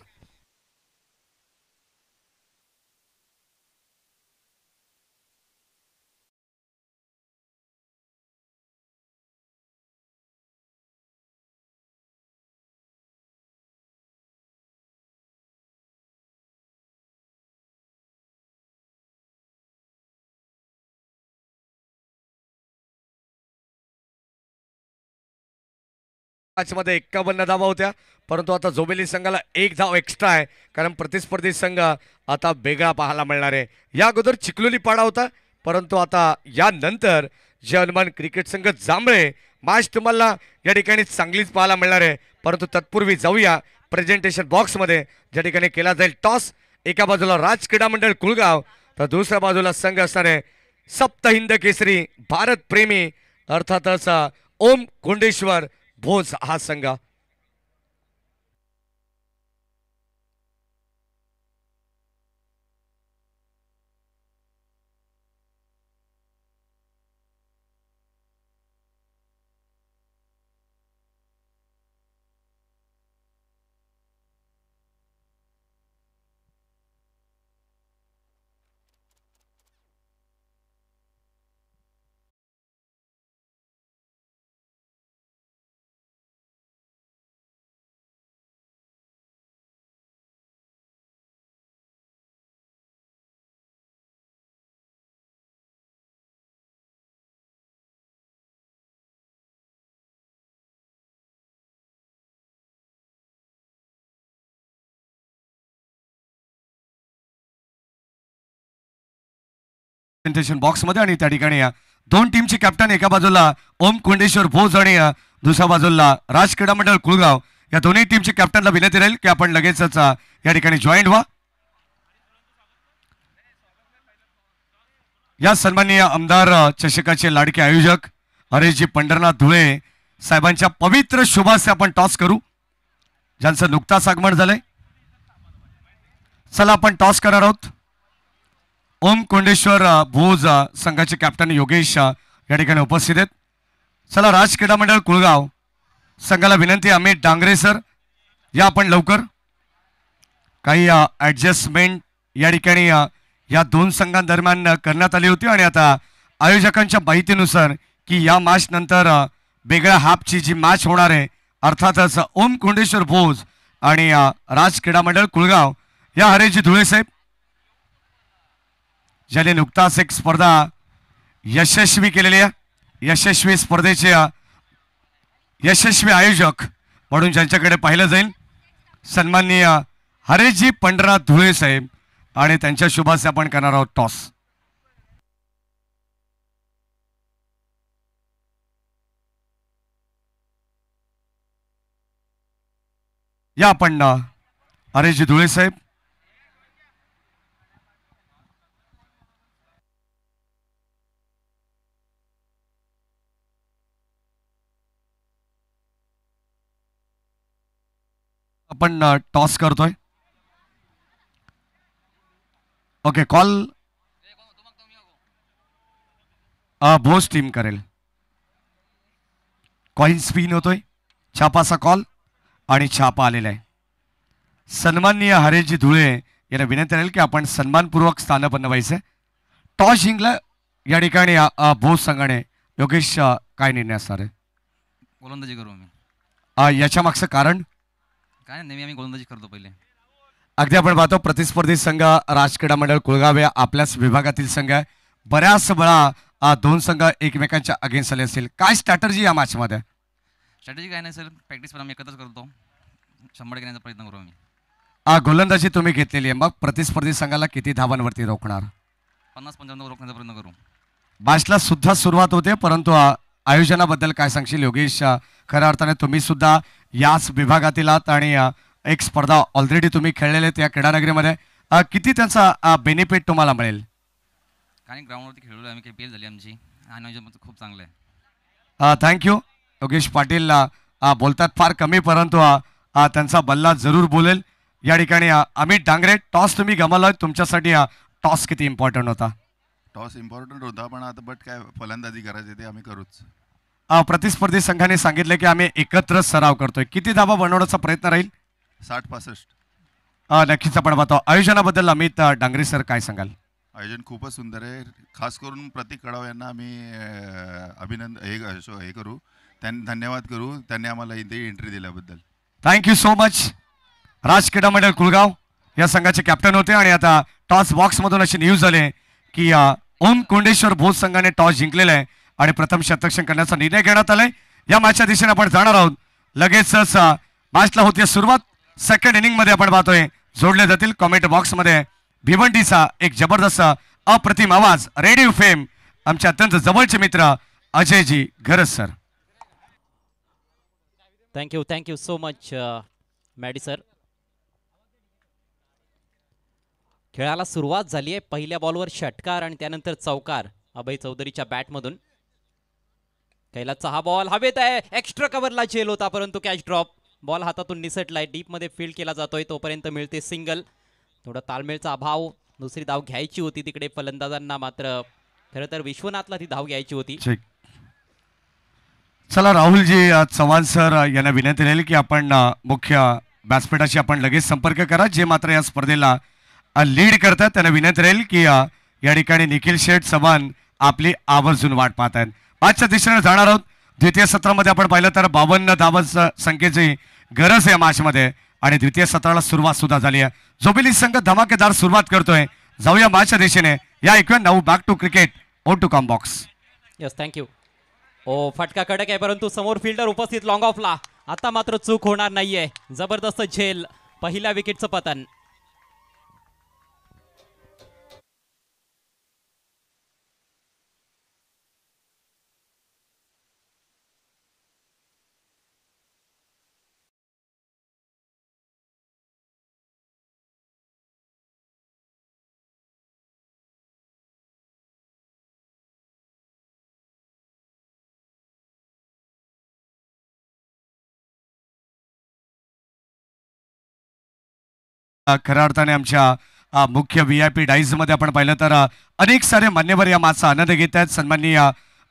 मध्ये 51 धावा होत्या परंतु आता जोबेली संघाला 1 धाव एक्स्ट्रा आहे कारण प्रतिस्पर्धी संघ आता वेगळा पाहायला मिळणार आहे. या अगोदर चिखलोली पाडा होता परंतु आता यानंतर हनुमान क्रिकेट संघ जांभळे मॅच तुम्हाला या ठिकाणी चांगलीच पाहायला मिळणार आहे. परंतु तत्पूर्वी जाऊया प्रेझेंटेशन बॉक्समध्ये ज्या ठिकाणी केला जाईल टॉस. एका बाजूला राज क्रीडा मंडळ कुळगाव तर दुसऱ्या बाजूला संघ असणार आहे सप्त हिंद केसरी भारत प्रेमी अर्थातच ओम कोंडेश्वर भोज हा संघ. प्रेझेंटेशन बॉक्समध्ये आणि त्या ठिकाणी दोन टीमचे कॅप्टन एका बाजूला ओम कोंडेश्वर भोज आणि दुसऱ्या बाजूला राज क्रीडा मंडळ कुळगाव या दोन्ही टीमचे कॅप्टनला विनंती राहील की आपण लगेचच या ठिकाणी जॉईंट व्हा. या सन्माननीय आमदार चषकाचे लाडके आयोजक हरेशजी पंढरनाथ धुळे साहेबांच्या पवित्र शुभासे आपण टॉस करू ज्यांचं नुकताच आगमन झालंय. चला आपण टॉस करणार आहोत. ओम कोंडेश्वर भोज संघाचे कॅप्टन योगेश या ठिकाणी उपस्थित आहेत. चला राज क्रीडा मंडळ कुळगाव संघाला विनंती अमित डांगरे सर या आपण लवकर. काही ॲडजस्टमेंट या ठिकाणी या दोन संघांदरम्यान करण्यात आली होती आणि आता आयोजकांच्या माहितीनुसार की या मॅच नंतर वेगळ्या हाफची जी मॅच होणार आहे अर्थातच ओम कोंडेश्वर भोज आणि राज क्रीडा मंडळ कुळगाव या हरेशजी धुळे साहेब ज्याने नुकताच एक स्पर्धा यशस्वी केलेली आहे. यशस्वी स्पर्धेचे यशस्वी आयोजक म्हणून ज्यांच्याकडे पाहिलं जाईल सन्माननीय हरेशजी पंढरनाथ धुळे साहेब आणि त्यांच्या शुभासे आपण करणार आहोत टॉस. या आपण हरेशजी धुळे साहेब आपण टॉस करतोय. ओके कॉल भोज टीम करेल. कॉइन स्पिन होतोय. छापाचा कॉल आणि छापा आलेला आहे. सन्माननीय हरेशजी धुळे यांना विनंती राहील की आपण सन्मानपूर्वक स्थान बनवायचं. टॉस जिंकला या ठिकाणी भोज संघाने योगेश काय निर्णय असणार आहे? गोलंदाजी करू आम्ही. याच्या मागचं कारण काय नेहमी आम्ही गोलंदाजी करतो पहिले. अगदी आपण पाहतो प्रतिस्पर्धी संघ राज क्रीडा मंडळ कुळगाव या आपल्याच विभागातील संघ आहे. बऱ्याच वेळा दोन संघ एकमेकांच्या अगेन्स्ट आले असतील. काय स्ट्रॅटर्जी या मॅच मध्ये? स्ट्रॅटेजी काय नाही सर, प्रॅक्टिस पण आम्ही एकत्रच करतो. 100 घेण्याचा प्रयत्न करू आम्ही. गोलंदाजी तुम्ही घेतलेली आहे मग प्रतिस्पर्धी संघाला किती धावांवरती रोखणार? 50-55 रोखण्याचा प्रयत्न करू. मॅचला सुद्धा सुरुवात होते, परंतु आयोजनाबद्दल काय सांगशील योगेश? खऱ्या अर्थाने तुम्ही सुद्धा याच विभागातील आहात आणि एक स्पर्धा ऑलरेडी तुम्ही खेळलेले आहेत या क्रीडानगरीमध्ये. किती त्याचा बेनिफिट तुम्हाला मिळेल? काही ग्राउंडवरती खेळलो आम्ही, KPL झाली आमची आणि आयोजन खूप चांगलं आहे. थँक्यू. योगेश पाटील बोलतात फार कमी, परंतु त्यांचा बल्ला जरूर बोलेल. या ठिकाणी अमित डांगरे, टॉस तुम्ही गमावला, तुमच्यासाठी टॉस किती इम्पॉर्टंट होता? टॉस इम्पॉर्टंट होता, पण आता बट काय फलंदाजी करायची ते आम्ही करूच. प्रतिस्पर्धी संघाने सांगितले की आम्ही एकत्र सराव करतोय. किती धावा बनवण्याचा प्रयत्न राहील? 60-65. नक्कीच आपण पाहतो. आयोजनाबद्दल अमित डांगरे सर काय सांगाल? आयोजन खूपच सुंदर आहे. खास करून प्रतीक कडाव यांना आम्ही हे करू, त्यांनी धन्यवाद करू, त्यांनी आम्हाला इथे एंट्री दिल्याबद्दल. Thank you so much. राज क्रीडा मंडळ कुळगाव या संघाचे कॅप्टन होते आणि आता टॉस बॉक्समधून अशी न्यूज आली की ओम कोंडेश्वर भोज संघाने टॉस जिंकलेला आहे आणि प्रथम शतरक्षण करण्याचा निर्णय घेण्यात आलाय. या मॅचच्या दिशेने आपण जाणार आहोत. लगेचच मॅचला होती सुरुवात. सेकंड इनिंग मध्ये आपण पाहतोय जोडले जातील कॉमेंट बॉक्समध्ये भिवंडीचा एक जबरदस्त अप्रतिम आवाज, रेडिओ फेम, आमचे अत्यंत जवळचे मित्र Ajayji Gharas sir. Thank you so much Maddy sir. खेळाला सुरुवात झाली आहे. पहिल्या बॉलवर षटकार आणि त्यानंतर चौकार अभय चौधरीच्या बॅटमधून. कैलासचा हा बॉल हवेत आहे, एक्स्ट्रा कव्हरला झेल होता, परंतु कॅच ड्रॉप. बॉल हातातून निसटलाय, डीप मध्ये फील्ड केला जातोय, तोपर्यंत मिळते सिंगल. थोडा ताळमेळचा अभाव, दुसरी धाव घ्यायची होती तिकडे फलंदाजांना, मात्र खरं तर विश्वनाथला ती धाव घ्यायची होती. चला राहुलजी चव्हाण सर यांना विनंती राहील की आपण मुख्य व्यासपीठाशी आपण लगेच संपर्क करा. जे मात्र या स्पर्धेला लीड करतात त्यांना विनंती राहील की या ठिकाणी निखिल शेठ चव्हाण आपली आवर्जून वाट पाहत आहेत. पाचच्या दिशेने जाणार आहोत. द्वितीय सत्रामध्ये आपण पाहिलं तर 52 धावांच्या संख्येची गरज आहे मॅचमध्ये आणि द्वितीय सत्राला सुरुवात सुद्धा झाली आहे. जोबिली संघ धमाकेदार सुरुवात करतोय. जाऊया मॅचच्या दिशेने. या ऐकूया now back to cricket on to com box. Yes thank you. ओ फटका कडक आहे, परंतु समोर फिल्डर उपस्थित लॉंग ऑफला. आता मात्र चूक होणार नाहीये. जबरदस्त झेल, पहिल्या विकेटचं पतन. खऱ्या अर्थाने आमच्या मुख्य VIP डाईज मध्ये आपण पाहिलं तर अनेक सारे मान्यवर या माचा आनंद घेत आहेत. सन्माननीय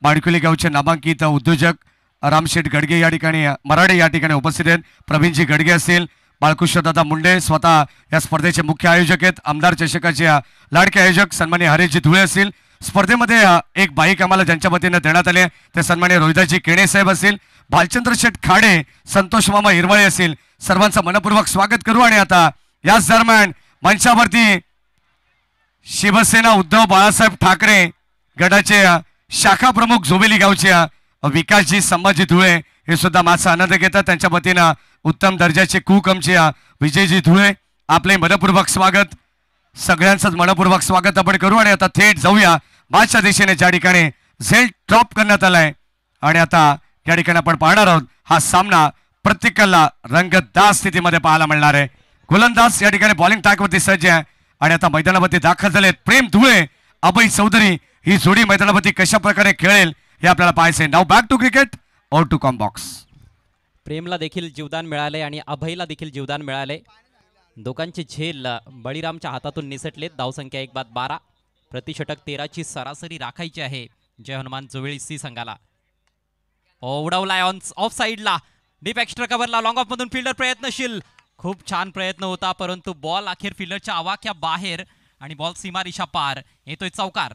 माडकुली गावचे नामांकित उद्योजक रामशेठ गडगे या ठिकाणी, मराठे या ठिकाणी उपस्थित आहेत. प्रवीणजी गडगे असतील, बाळकृष्णदादा मुंडे स्वतः या स्पर्धेचे मुख्य आयोजक आहेत. आमदार चषकाचे लाडके आयोजक सन्माननीय हरेशजी धुळे असतील. स्पर्धेमध्ये एक बाईक आम्हाला ज्यांच्या वतीने देण्यात आले ते सन्माननीय रोहिदासजी केणे साहेब असतील, भालचंद्र शेठ खाडे, संतोष मामा हिरवळे असतील. सर्वांचं मनपूर्वक स्वागत करू. आणि आता याच दरम्यान मंचावरती शिवसेना उद्धव बाळासाहेब ठाकरे गटाचे शाखा प्रमुख जोबेली गावचे विकासजी संभाजी धुळे हे सुद्धा माझा आनंद घेतात. त्यांच्या वतीनं उत्तम दर्जाचे कूक आमचे विजयजी धुळे, आपले मनपूर्वक स्वागत. सगळ्यांचंच मनपूर्वक स्वागत आपण करू. आणि आता थेट जाऊया मॅचच्या दिशेने, ज्या ठिकाणी झेल ड्रॉप करण्यात आलाय. आणि आता या ठिकाणी आपण पाहणार आहोत हा सामना प्रत्येकाला रंगतदार स्थितीमध्ये पाहायला मिळणार आहे. गोलंदाज या ठिकाणी बॉलिंग ट्रॅकवरती सज्ज आहे आणि आता मैदानावरती दाखल झालेत. प्रेम धुळे, अभय चौधरी, ही जोडी मैदानावरती कशा प्रकारे खेळेल हे आपल्याला पाहायचंय. Now back to cricket out to com box. प्रेमला देखील जीवदान मिळाले आणि अभयला देखील जीवदान मिळाले. दोघांचे झेल बळीरामच्या हातातून निसटलेत. धावसंख्या 1/12, प्रतिषटक 13ची सरासरी राखायची आहे जय हनुमान जोवेळी सी संघाला. उडवलाय ऑफ साइडला, डीप एक्स्ट्रा कव्हरला, लॉंग ऑफ मधून फिल्डर प्रयत्नशील. खूप छान प्रयत्न होता, परंतु बॉल अखेर फिल्डरच्या आवाक्या बाहेर आणि बॉल सीमारेषा पार. येतोय चौकार.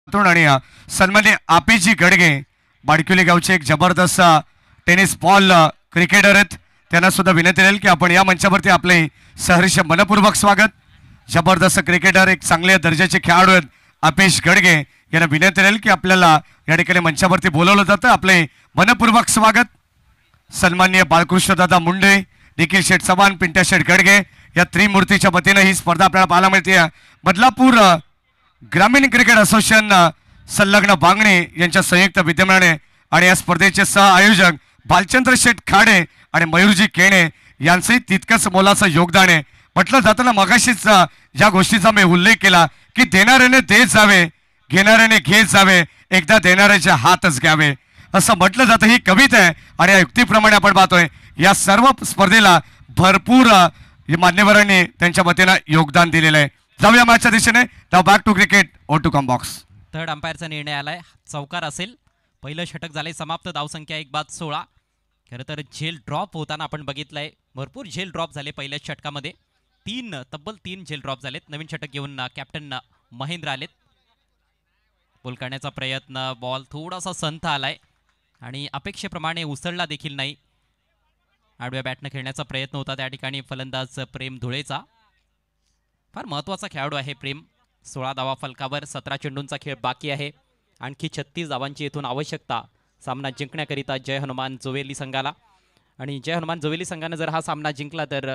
आणि सन्मान्य आपेजी गडगे बाडकुली गावचे एक जबरदस्त टेनिस बॉल क्रिकेटर आहेत, त्यांना सुद्धा विनंती राहील की आपण या मंचावरती आपले सहर्ष मनपूर्वक स्वागत. जबरदस्त क्रिकेटर, एक चांगल्या दर्जाचे खेळाडू आहेत अपेश गडगे, यांना विनंती राहील की आपल्याला या ठिकाणी मंचावरती बोलवलं जातं. आपले मनपूर्वक स्वागत. सन्माननीय बाळकृष्णदादा मुंडे, निखिल शेठ चव्हाण, पिंट्या शेठ गडगे या त्रिमूर्तीच्या वतीनं ही स्पर्धा आपल्याला पाहायला मिळते. बदलापूर ग्रामीण क्रिकेट असोसिएशन संलग्न बांगणे यांच्या संयुक्त विद्यमाने आणि या स्पर्धेचे सह आयोजक भालचंद्र शेठ खाडे आणि मयूरजी केणे यांचंही तितकंच मोलाचं योगदान आहे. म्हटलं जातं ना मगाशीच ज्या गोष्टीचा मी उल्लेख केला की देणाऱ्याने दे जावे, घेणाऱ्याने घे जावे, एकदा देणाऱ्याचे हातच घ्यावे असं म्हटलं जातं. ही कविता आहे आणि या युक्तीप्रमाणे आपण पाहतोय या सर्व स्पर्धेला भरपूर मान्यवरांनी त्यांच्या वतीनं योगदान दिलेलं आहे. जाऊया मॅचच्या दिशेने. Now back to cricket, oh to com box. Third अंपायरचा निर्णय आलाय, चौकार असेल. पहिलं षटक झालंय समाप्त, धावसंख्या 1-16. खरं तर झेल ड्रॉप होताना आपण बघितलंय, भरपूर झेल ड्रॉप झाले पहिल्याच षटकामध्ये. तब्बल 3 झेल ड्रॉप झालेत. नवीन षटक घेऊन कॅप्टन महेंद्र आलेत. बॉल करण्याचा प्रयत्न, बॉल थोडासा संथ आलाय आणि अपेक्षेप्रमाणे उसळला देखील नाही. आडव्या बॅटनं खेळण्याचा प्रयत्न होता त्या ठिकाणी फलंदाज प्रेम धुळेचा. फार महत्त्वाचा खेळाडू आहे प्रेम. 16 धावा फलकावर, 17 चेंडूंचा खेळ बाकी आहे. आणखी 36 धावांची येथून आवश्यकता सामना जिंकण्याकरिता जय हनुमान जोवेली संघाला. आणि जय हनुमान जोवेली संघानं जर हा सामना जिंकला तर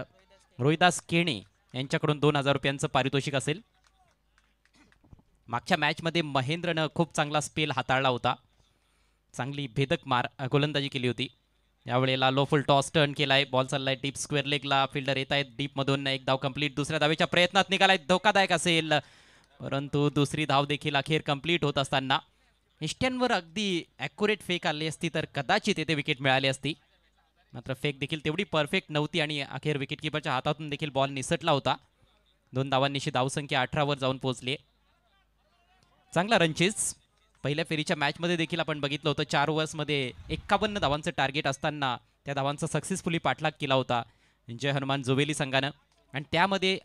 रोहिदास केणे यांच्याकडून 2000 रुपयांचं पारितोषिक असेल. मागच्या मॅचमध्ये महेंद्रनं खूप चांगला स्पेल हाताळला होता, चांगली भेदक गोलंदाजी केली होती. यावेळेला लो फुल टॉस टर्न केलाय, बॉल चाललाय डीप स्क्वेअर लेगला, फिल्डर येत आहेत डीपमधून. एक धाव कंप्लीट, दुसऱ्या धावेच्या प्रयत्नात निघालाय, धोकादायक असेल परंतु दुसरी धाव देखील अखेर कंप्लीट होत असताना इष्ट्यांवर अगदी ॲक्युरेट फेक आली असती तर कदाचित येथे विकेट मिळाली असती. मात्र फेक देखील तेवढी परफेक्ट नव्हती आणि अखेर विकेटकीपरच्या हातातून देखील बॉल निसटला होता. 2 धावांनिशी धावसंख्या 18 वर जाऊन पोहोचली. चांगला रनचेस पहिल्या फेरीच्या मॅचमध्ये देखील आपण बघितलं होतं. 4 ओव्हर्समध्ये 51 धावांचं टार्गेट असताना त्या धावांचा सक्सेसफुली पाठलाग केला होता जय हनुमान जोवेली संघानं. आणि त्यामध्ये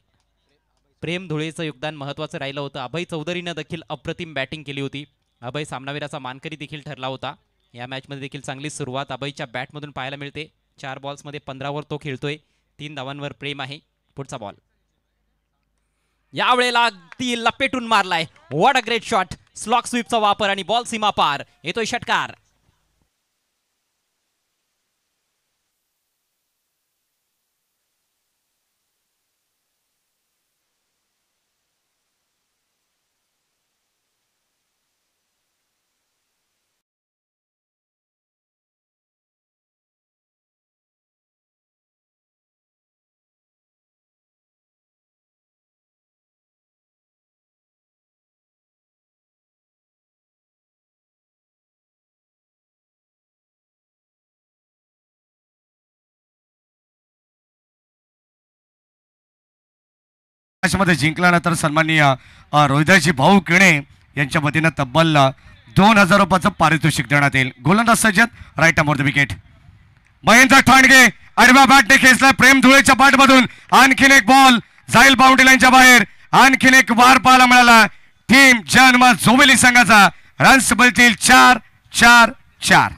प्रेम धुळेचं योगदान महत्त्वाचं राहिलं होतं. अभय चौधरीनं देखील अप्रतिम बॅटिंग केली होती. अभय सामनावीराचा मानकरी देखील ठरला होता. या मॅचमध्ये देखील चांगली सुरुवात अभयच्या बॅटमधून पाहायला मिळते. 4 बॉल्समध्ये 15 वर तो खेळतोय. 3 धावांवर प्रेम आहे. पुढचा बॉल यावेळेला अगदी लपेटून मारलाय. What a great shot. Slog स्वीपचा वापर आणि बॉल सीमा पार, येतोय षटकार. मध्ये जिंकल्यानंतर सन्माननीय रोहिदासजी भाऊ केणे यांच्या वतीनं तब्बल 2000 रुपयाचं पारितोषिक देण्यात येईल. गोलंदाज सज्जद, राईट अमोर द विकेट. महेंद्र ठाणगे आडव्या बॅटने खेचलाय प्रेम धुळेच्या बॅटमधून. आणखीन एक बॉल जाईल बाउंड्री लाईनच्या बाहेर. आणखीन एक वार पाहायला मिळाला टीम जय हनुमान जोवेली संघाचा. रन्स बनतील 4-4-4.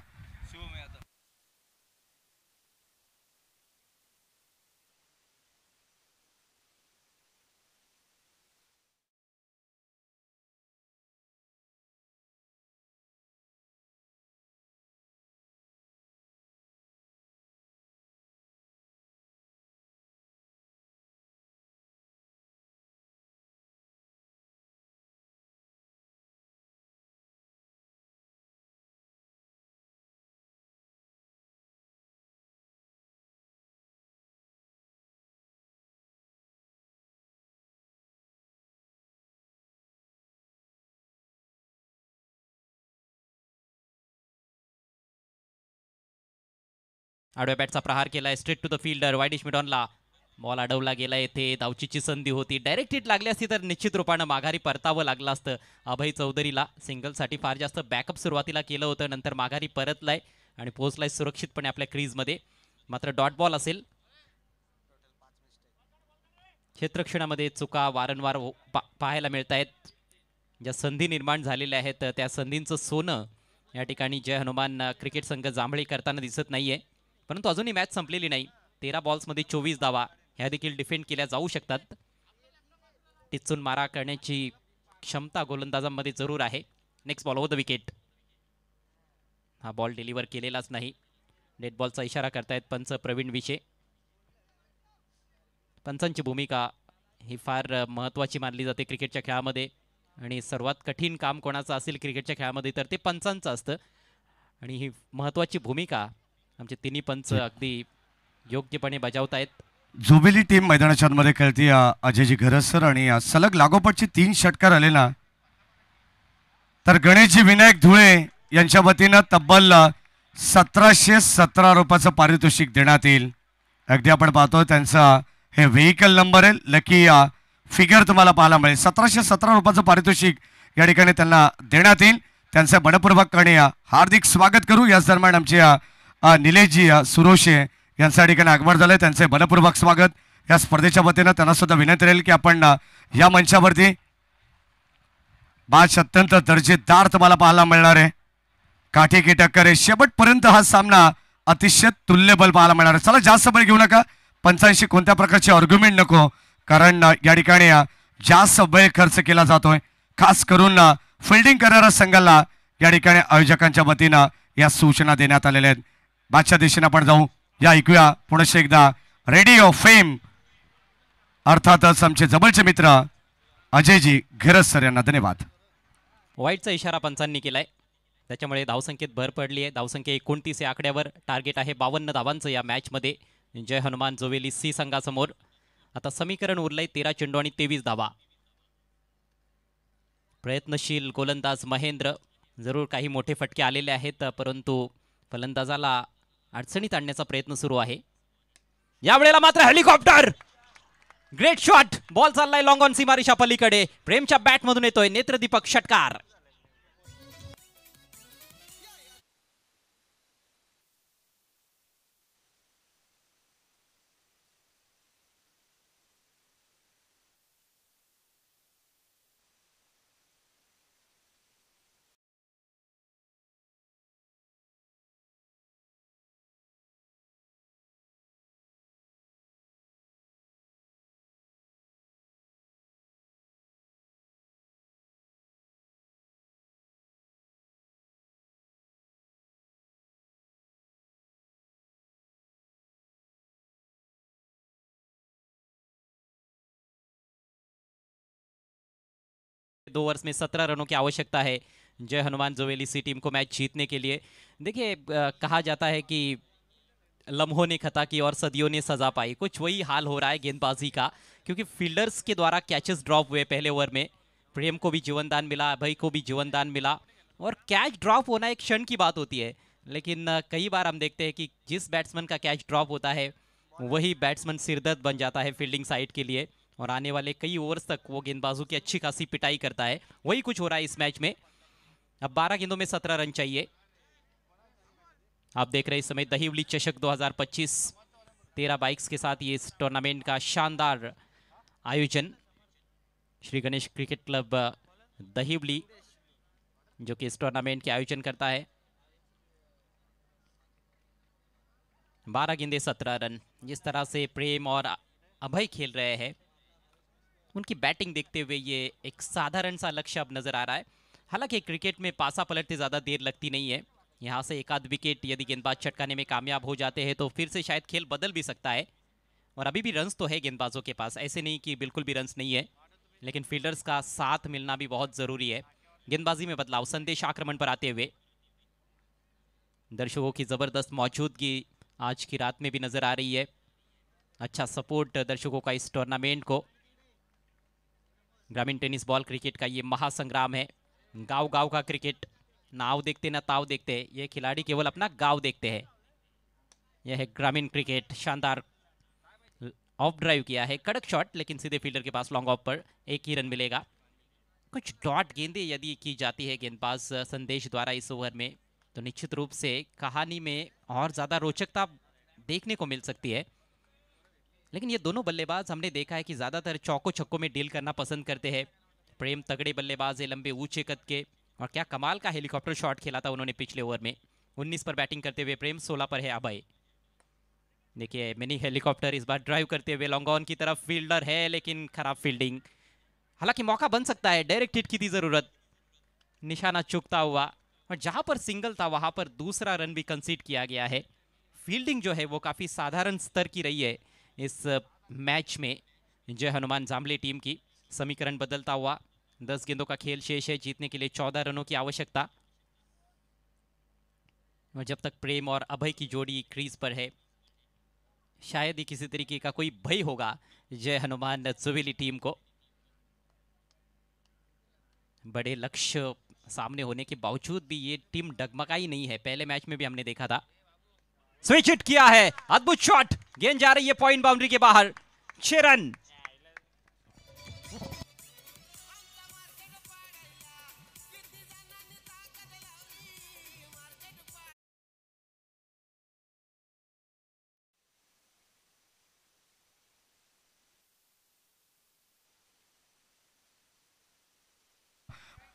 आडव्या बॅटचा प्रहार केलाय straight to the fielder. Wideish मिडॉनला बॉल अडवला गेला. येथे धावचीची संधी होती. डायरेक्ट हिट लागली असती तर निश्चित रूपानं माघारी परतावं लागलं असतं अभय चौधरीला. सिंगलसाठी फार जास्त बॅकअप सुरुवातीला केलं होतं, नंतर माघारी परतलाय आणि पोहोचलाय सुरक्षितपणे आपल्या क्रीजमध्ये. मात्र डॉट बॉल असेल. क्षेत्ररक्षणामध्ये चुका वारंवार पाहायला मिळत आहेत. ज्या संधी निर्माण झालेल्या आहेत त्या संधींचं सोनं या ठिकाणी जय हनुमान क्रिकेट संघ जांभळी करताना दिसत नाहीये, परंतु अजूनही मॅच संपलेली नाही. 13 बॉल्समध्ये 24 धावा ह्या देखील डिफेंड केल्या जाऊ शकतात. टिचून मारा करण्याची क्षमता गोलंदाजांमध्ये जरूर आहे. Next ball over the wicket. हा बॉल डिलिव्हर केलेलाच नाही. डेड बॉलचा इशारा करतायत पंच प्रवीण विशे. पंचांची भूमिका ही फार महत्त्वाची मानली जाते क्रिकेटच्या खेळामध्ये, आणि सर्वात कठीण काम कोणाचं असेल क्रिकेटच्या खेळामध्ये तर ते पंचांचं असतं. आणि ही महत्त्वाची भूमिका आमचे तिन्ही पंच अगदी योग्यपणे बजावतायत. जुबिली टीम मैदानाच्या आतमध्ये खेळती अजयजी घरसर, आणि सलग लागोपाठचे 3 षटकार आले ना, तर गणेशजी विनायक धुळे यांच्या वतीनं तब्बल 1717 रुपयाचं पारितोषिक देण्यात येईल. अगदी आपण पाहतो त्यांचा हे व्हेकल नंबर आहे, लकी फिगर तुम्हाला पाहायला मिळेल. 1717 रुपयाचं पारितोषिक या ठिकाणी त्यांना देण्यात येईल. त्यांचं मनपूर्वक आणि हार्दिक स्वागत करू. याच दरम्यान आमचे निलेशजी सुरोशे यांच्या ठिकाणी आगमन झालंय, त्यांचे मनपूर्वक स्वागत. या स्पर्धेच्या वतीनं त्यांना सुद्धा विनंती राहील की आपण या मंचावरती मॅच अत्यंत दर्जेदार तुम्हाला पाहायला मिळणार आहे. काठी की टक्कर आहे. शेवटपर्यंत हा सामना अतिशय तुल्यबल पाहायला मिळणार आहे. चला जास्त वेळ घेऊ नका. पंचांशी कोणत्या प्रकारचे आर्ग्युमेंट नको, कारण या ठिकाणी जास्त वेळ खर्च केला जातोय. खास करून फिल्डिंग करणाऱ्या संघाला या ठिकाणी आयोजकांच्या वतीनं या सूचना देण्यात आलेल्या आहेत. मॅचच्या दिशेने आपण जाऊ. या ऐकूया पुनश्च एकदा रेडी ऑफ फेम, अर्थातच आमचे जवळचे मित्र अजयजी घरसर यांना धन्यवाद. वाईटचा इशारा पंचांनी केलाय, त्याच्यामुळे धावसंख्येत भर पडली आहे. धावसंख्या 29 या आकड्यावर. टार्गेट आहे 52 धावांचं या मॅचमध्ये जय हनुमान जोवेली सी संघासमोर. आता समीकरण उरलंय 13 चेंडू आणि 23 धावा. प्रयत्नशील गोलंदाज महेंद्र. जरूर काही मोठे फटके आलेले आहेत, परंतु फलंदाजाला अडचणीत आणण्याचा प्रयत्न सुरू आहे. यावेळेला मात्र हेलिकॉप्टर, ग्रेट शॉट. बॉल चाललाय लॉंग ऑन सीमारेषा पलीकडे. प्रेमच्या बॅटमधून येतोय नेत्रदीपक षटकार. दो ओवर्स में 17 रनों की आवश्यकता है जय हनुमान जोवेली सी टीम को मैच जीतने के लिए. देखिए कहा जाता है कि लम्हों ने खता की और सदियों ने सजा पाई. कुछ वही हाल हो रहा है गेंदबाजी का, क्योंकि फील्डर्स के द्वारा कैचेस ड्रॉप हुए पहले ओवर में. प्रेम को भी जीवनदान मिला, अभय को भी जीवनदान मिला, और कैच ड्रॉप होना एक क्षण की बात होती है. लेकिन कई बार हम देखते हैं कि जिस बैट्समैन का कैच ड्रॉप होता है वही बैट्समैन सिरदर्द बन जाता है फील्डिंग साइड के लिए, और आने वाले कई ओवर्स तक वो गेंदबाजों की अच्छी खासी पिटाई करता है. वही कुछ हो रहा है इस मैच में. अब 12 गेंदों में 17 रन चाहिए. आप देख रहे हैं इस समय दहिवली चषक 2025 13 बाइक्स के साथ ये इस टूर्नामेंट का शानदार आयोजन श्री गणेश क्रिकेट क्लब दहिवली जो कि इस टूर्नामेंट के आयोजन करता है. 12 गेंदे 17 रन. जिस तरह से प्रेम और अभय खेल रहे हैं, उनकी बैटिंग देखते हुए ये एक साधारण सा लक्ष्य अब नजर आ रहा है. हालांकि क्रिकेट में पासा पलटते ज़्यादा देर लगती नहीं है. यहाँ से एक आध विकेट यदि गेंदबाज चटकाने में कामयाब हो जाते हैं तो फिर से शायद खेल बदल भी सकता है. और अभी भी रन्स तो है गेंदबाजों के पास, ऐसे नहीं कि बिल्कुल भी रन्स नहीं है, लेकिन फील्डर्स का साथ मिलना भी बहुत ज़रूरी है. गेंदबाजी में बदलाव. संदेश आक्रमण पर आते हुए. दर्शकों की ज़बरदस्त मौजूदगी आज की रात में भी नज़र आ रही है. अच्छा सपोर्ट दर्शकों का इस टूर्नामेंट को. ग्रामीण टेनिस बॉल क्रिकेट का ये महासंग्राम है. गांव गांव का क्रिकेट. नाव देखते ना ताव देखते. ये खिलाड़ी केवल अपना गांव देखते हैं. यह है ग्रामीण क्रिकेट. शानदार ऑफ ड्राइव किया है, कड़क शॉट, लेकिन सीधे फील्डर के पास लॉन्ग ऑफ पर 1 ही रन मिलेगा. कुछ डॉट गेंदें यदि की जाती है गेंदबाज संदेश द्वारा इस ओवर में, तो निश्चित रूप से कहानी में और ज़्यादा रोचकता देखने को मिल सकती है. लेकिन ये दोनों बल्लेबाज हमने देखा है कि ज़्यादातर चौकों छक्कों में डील करना पसंद करते हैं. प्रेम तगड़े बल्लेबाज है, लंबे ऊंचे कद के, और क्या कमाल का हेलीकॉप्टर शॉट खेला था उन्होंने पिछले ओवर में। 19 पर बैटिंग करते हुए प्रेम, 16 पर है अभय। देखिए मिनी हेलीकॉप्टर इस बार ड्राइव करते हुए लॉन्ग ऑन की तरफ, फील्डर है लेकिन खराब फील्डिंग। हालांकि मौका बन सकता है, डायरेक्ट हिट की थी जरूरत, निशाना चुकता हुआ, और जहां पर सिंगल था वहां पर दूसरा रन भी कंसीड किया गया है। फील्डिंग जो है वो काफी साधारण स्तर की रही है इस मैच में जय हनुमान जामले टीम की। समीकरण बदलता हुआ, 10 गेंदों का खेल शेष है, जीतने के लिए 14 रनों की आवश्यकता। और जब तक प्रेम और अभय की जोड़ी क्रीज पर है, शायद ही किसी तरीके का कोई भय होगा जय हनुमान जुवेली टीम को। बड़े लक्ष्य सामने होने के बावजूद भी ये टीम डगमगाई नहीं है। पहले मैच में भी हमने देखा था। स्विच हिट किया है, अद्भुत शॉट, गेंद जा रही है पॉइंट बाउंड्री के बाहर, 6 रन।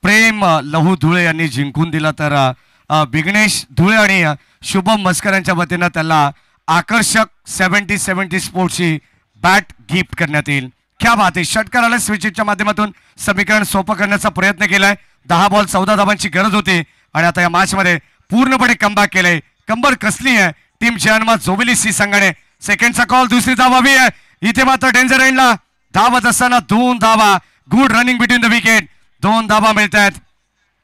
प्रेम लहू धुळे यांनी जिंकून दिला, तर विघ्नेश धुळे आणि शुभम मस्कर यांच्या वतीनं त्याला आकर्षक 70-70 स्पोर्ट्सची बॅट गिफ्ट करण्यात येईल. क्या बात आहे. षटकाराला स्विचच्या माध्यमातून समीकरण सोपं करण्याचा प्रयत्न केलाय. 10 बॉल 14 धावांची गरज होती आणि आता या मॅच मध्ये पूर्णपणे कमबॅक केलंय. कंबर कसली आहे टीम जय हनुमान जोवेली सी संघाने. सेकंडचा कॉल, दुसरी धाव हवी आहे. इथे मात्र डेंजर एंडला धावत असताना 2 धावा. Good running between the wicket, 2 धावा मिळत आहेत.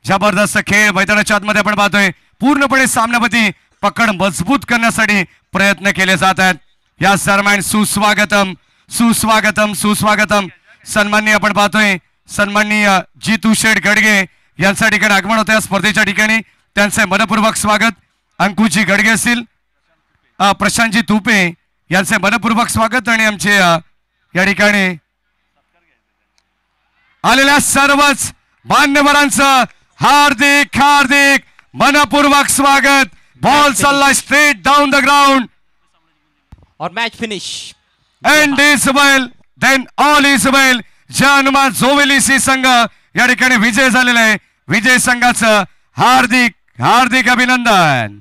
जबरदस्त खेळ मैदानाच्या आतमध्ये आपण पाहतोय. पूर्णपणे सामनापती पकड मजबूत करण्यासाठी प्रयत्न केले जात आहेत. या दरम्यान सुस्वागतम सुस्वागतम सुस्वागतम सन्माननीय आपण पाहतोय सन्माननीय जितू शेठ गडगे यांच्या ठिकाणी आगमन होतं या स्पर्धेच्या ठिकाणी. त्यांचे मनपूर्वक स्वागत. अंकुजी गडगे असतील, प्रशांतजी तुपे यांचे मनपूर्वक स्वागत आणि आमचे या ठिकाणी आलेल्या सर्वच मान्यवरांचं हार्दिक हार्दिक मनपूर्वक स्वागत. बॉल चालला स्ट्रेट डाऊन द ग्राउंड और match finish. End is well then all is well. जय हनुमान जोवेली सी संघ या ठिकाणी विजय झालेला आहे. विजय संघाचं हार्दिक हार्दिक अभिनंदन.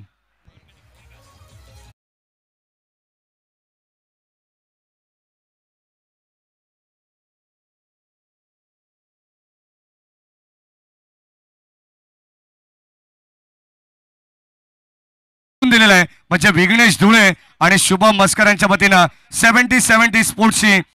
दिलेला आहे म्हणजे विघ्नेश धुळे आणि शुभम मस्कर यांच्या वतीनं 70-70 स्पोर्ट्सची